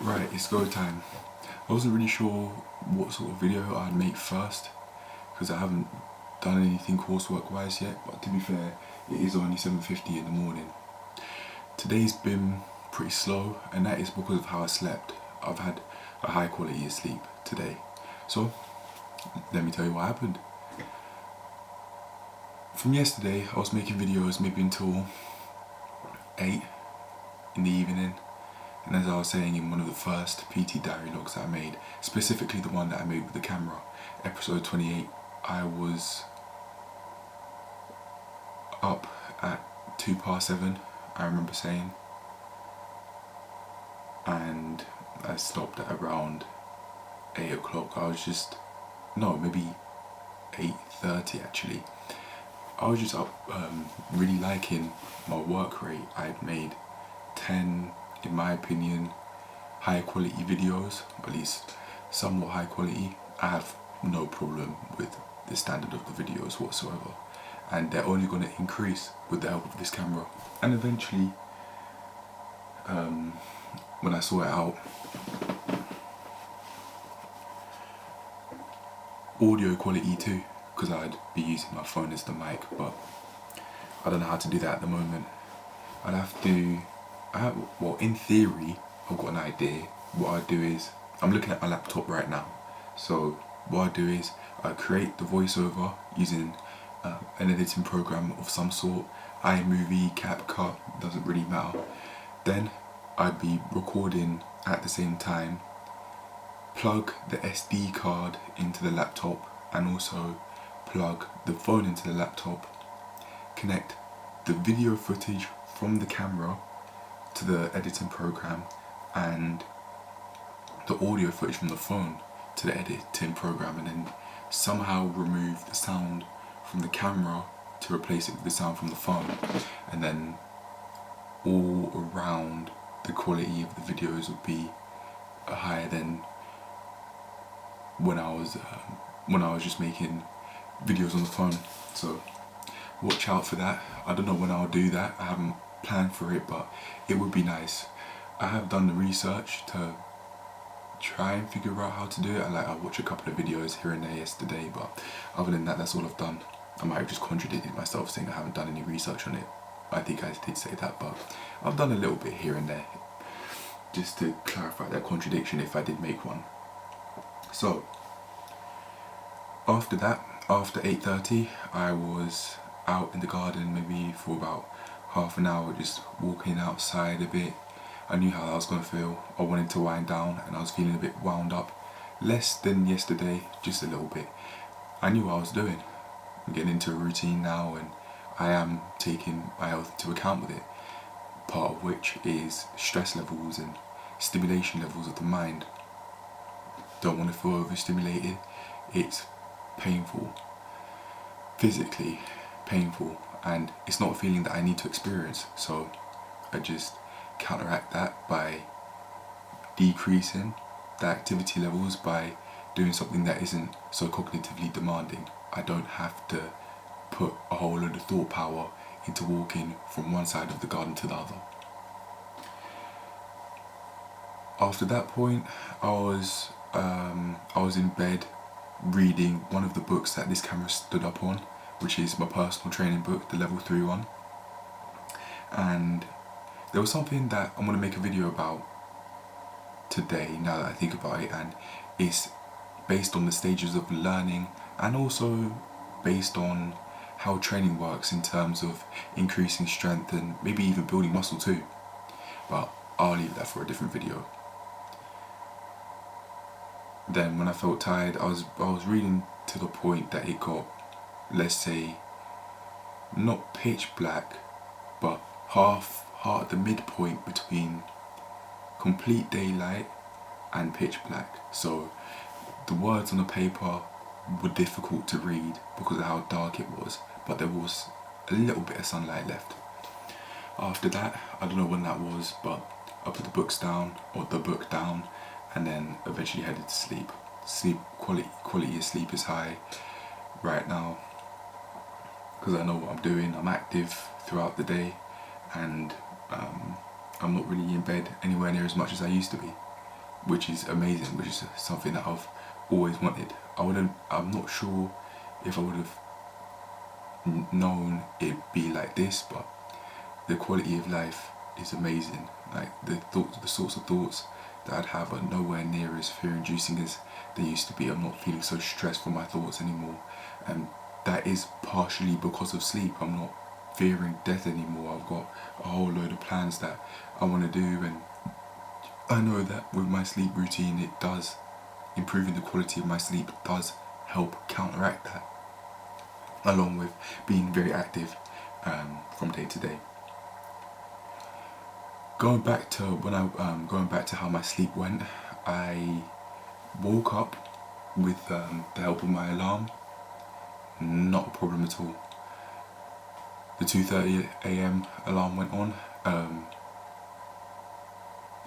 Right, it's go time. I wasn't really sure what sort of video I'd make first because I haven't done anything coursework wise yet, but to be fair, it is only 7:50 in the morning. Today's been pretty slow, and that is because of how I slept. I've had a high quality of sleep today. So, let me tell you what happened. From yesterday, I was making videos maybe until 8 in the evening. And as I was saying in one of the first PT diary logs that I made, specifically the one that I made with the camera, episode 28, I was up at 7:02, I remember saying, and I stopped at around 8 o'clock. Maybe 8:30 actually. I was just up really liking my work rate. I'd made 10, in my opinion, high quality videos, at least somewhat high quality. I have no problem with the standard of the videos whatsoever, and they're only going to increase with the help of this camera. And eventually, when I sort it out, audio quality too, because I'd be using my phone as the mic, but I don't know how to do that at the moment. In theory, I've got an idea. What I do is, I'm looking at my laptop right now, so what I do is I create the voiceover using an editing program of some sort, iMovie, CapCut, doesn't really matter. Then I'd be recording at the same time, plug the SD card into the laptop, and also plug the phone into the laptop, connect the video footage from the camera to the editing program, and the audio footage from the phone to the editing program, and then somehow remove the sound from the camera to replace it with the sound from the phone, and then all around the quality of the videos would be higher than when I was just making videos on the phone. So watch out for that. I don't know when I'll do that. I haven't planned for it, but it would be nice. I have done the research to try and figure out how to do it. I watched a couple of videos here and there yesterday, but other than that, that's all I've done. I might have just contradicted myself saying I haven't done any research on it. I think I did say that, but I've done a little bit here and there, just to clarify that contradiction if I did make one. So, after that, after 8:30, I was out in the garden maybe for about half an hour, just walking outside a bit. I knew how I was going to feel. I wanted to wind down, and I was feeling a bit wound up. Less than yesterday, just a little bit. I knew what I was doing. I'm getting into a routine now, and I am taking my health into account with it. Part of which is stress levels and stimulation levels of the mind. Don't want to feel overstimulated. It's painful, physically painful, and it's not a feeling that I need to experience. So I just counteract that by decreasing the activity levels by doing something that isn't so cognitively demanding. I don't have to put a whole load of thought power into walking from one side of the garden to the other. After that point, I was in bed reading one of the books that this camera stood up on, which is my personal training book, the level 3 one. And there was something that I'm going to make a video about today, now that I think about it, and it's based on the stages of learning, and also based on how training works in terms of increasing strength and maybe even building muscle too. But I'll leave that for a different video. Then when I felt tired, I was reading to the point that it got, let's say, not pitch black, but the midpoint between complete daylight and pitch black. So the words on the paper were difficult to read because of how dark it was, but there was a little bit of sunlight left. After that, I don't know when that was, but I put the book down, and then eventually headed to sleep. Quality of sleep is high right now because I know what I'm doing. I'm active throughout the day, and I'm not really in bed anywhere near as much as I used to be. which is amazing, which is something that I've always wanted. I'm not sure if I would have known it'd be like this, but the quality of life is amazing. Like the sorts of thoughts that I'd have are nowhere near as fear-inducing as they used to be. I'm not feeling so stressed for my thoughts anymore, and that is partially because of sleep. I'm not fearing death anymore. I've got a whole load of plans that I want to do, and I know that with my sleep routine, it does, improving the quality of my sleep does help counteract that, along with being very active from day to day. Going back to how my sleep went, I woke up with the help of my alarm. Not a problem at all. The 2:30 a.m. alarm went on.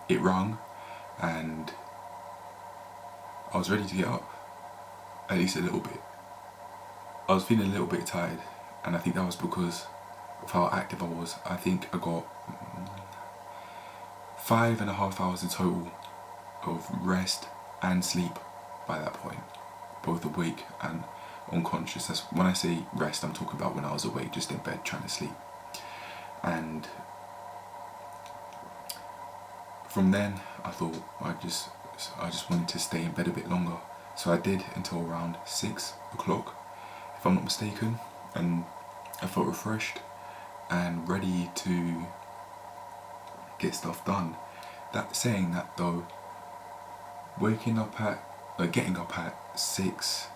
It rang, and I was ready to get up, at least a little bit. I was feeling a little bit tired, and I think that was because of how active I was. I think I got 5.5 hours in total of rest and sleep by that point, both awake and unconscious. That's, when I say rest, I'm talking about when I was awake, just in bed trying to sleep. And from then I thought I just wanted to stay in bed a bit longer, so I did until around 6 o'clock, if I'm not mistaken, and I felt refreshed and ready to get stuff done. Saying that though, getting up at 6,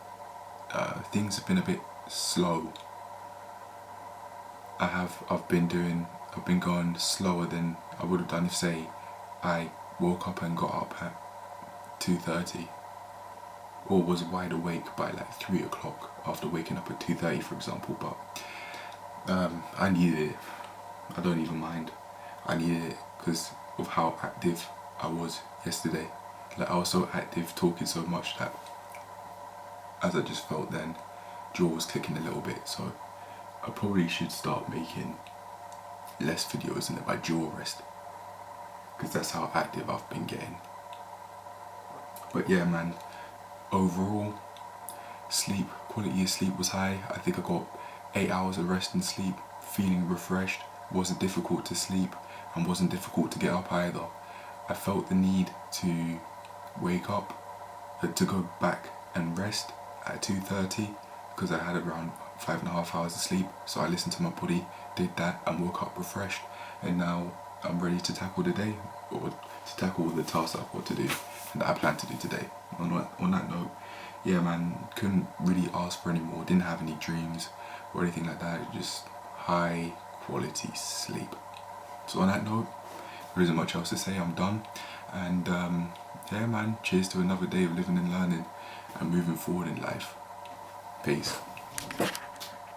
things have been a bit slow. I've been going slower than I would have done if, say, I woke up and got up at 2:30, or was wide awake by like 3 o'clock after waking up at 2:30, for example. But I needed it. I don't even mind. I needed it because of how active I was yesterday. Like, I was so active, talking so much that, as I just felt then, jaw was clicking a little bit. So I probably should start making less videos and let my jaw rest, because that's how active I've been getting. But yeah, man, overall, quality of sleep was high. I think I got 8 hours of rest and sleep, feeling refreshed. Wasn't difficult to sleep and wasn't difficult to get up either. I felt the need to wake up, to go back and rest at 2:30, because I had around 5.5 hours of sleep. So I listened to my body, did that, and woke up refreshed. And now I'm ready to tackle the day, or to tackle all the tasks I've got to do and that I plan to do today. On that note, yeah, man, couldn't really ask for any more. Didn't have any dreams or anything like that. Just high quality sleep. So on that note, there isn't much else to say. I'm done. And yeah, man, cheers to another day of living and learning and moving forward in life. Peace.